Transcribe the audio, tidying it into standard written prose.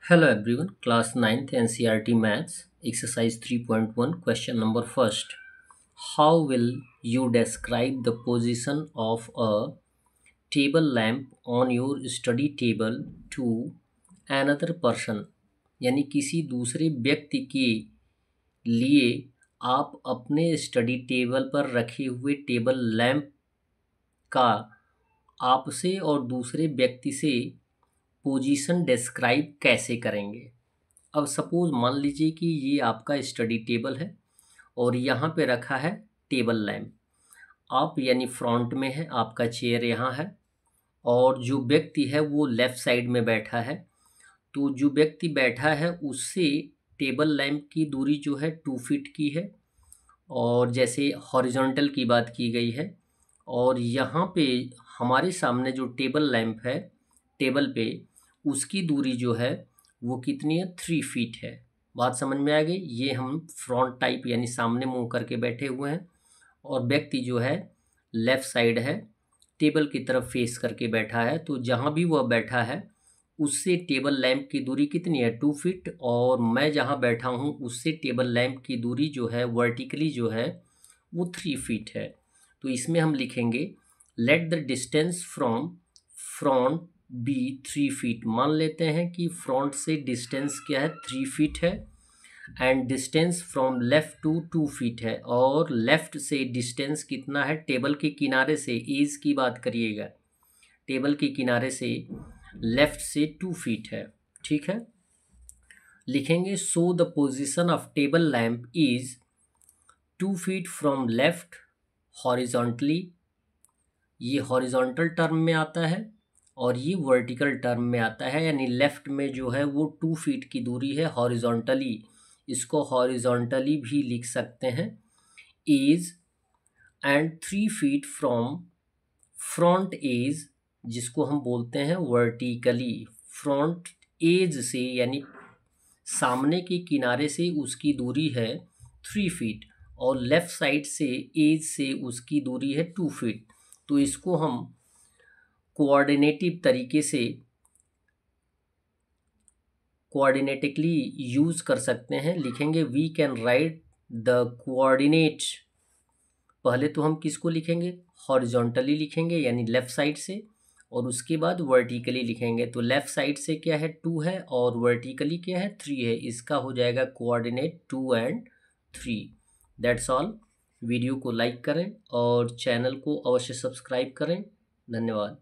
Hello everyone, class 9th NCERT Maths, exercise 3.1, question number first. How will you describe the position of a table lamp on your study table to another person? यानी किसी दूसरे व्यक्ति के लिए आप अपने study table पर रखे हुए टेबल लैंप का आपसे और दूसरे व्यक्ति से पोजीशन डिस्क्राइब कैसे करेंगे। अब सपोज मान लीजिए कि ये आपका स्टडी टेबल है और यहाँ पे रखा है टेबल लैंप। आप यानी फ्रंट में है, आपका चेयर यहाँ है और जो व्यक्ति है वो लेफ़्ट साइड में बैठा है। तो जो व्यक्ति बैठा है उससे टेबल लैंप की दूरी जो है 2 फीट की है और जैसे हॉरिजॉन्टल की बात की गई है। और यहाँ पे हमारे सामने जो टेबल लैंप है टेबल पे, उसकी दूरी जो है वो कितनी है, 3 फीट है। बात समझ में आ गई। ये हम फ्रंट टाइप यानी सामने मुंह करके बैठे हुए हैं और व्यक्ति जो है लेफ़्ट साइड है, टेबल की तरफ फेस करके बैठा है। तो जहाँ भी वह बैठा है उससे टेबल लैंप की दूरी कितनी है, 2 फीट। और मैं जहाँ बैठा हूँ उससे टेबल लैंप की दूरी जो है वर्टिकली जो है वो 3 फीट है। तो इसमें हम लिखेंगे let the distance from front be 3 feet. मान लेते हैं कि फ्रंट से डिस्टेंस क्या है, 3 फीट है। And distance from left to 2 feet है। और लेफ्ट से डिस्टेंस कितना है, टेबल के किनारे से, एज की बात करिएगा, टेबल के किनारे से लेफ्ट से 2 फीट है। ठीक है, लिखेंगे so the position of table lamp is 2 feet from left horizontally. ये हॉरिजॉन्टल टर्म में आता है और ये वर्टिकल टर्म में आता है, यानी लेफ्ट में जो है वो 2 फीट की दूरी है हॉरिजॉन्टली। इसको हॉरिजॉन्टली भी लिख सकते हैं is. And 3 feet from front edge, जिसको हम बोलते हैं वर्टिकली, फ्रंट एज से यानी सामने के किनारे से उसकी दूरी है 3 फीट और लेफ्ट साइड से एज से उसकी दूरी है 2 फीट। तो इसको हम कोऑर्डिनेटिव तरीके से कोऑर्डिनेटिकली यूज कर सकते हैं। लिखेंगे we can write the coordinate. पहले तो हम किसको लिखेंगे, हॉरिजॉन्टली लिखेंगे यानी लेफ्ट साइड से, और उसके बाद वर्टिकली लिखेंगे। तो लेफ्ट साइड से क्या है, 2 है और वर्टिकली क्या है, 3 है। इसका हो जाएगा coordinate 2 and 3। That's all. Video को लाइक करें और चैनल को अवश्य सब्सक्राइब करें। धन्यवाद।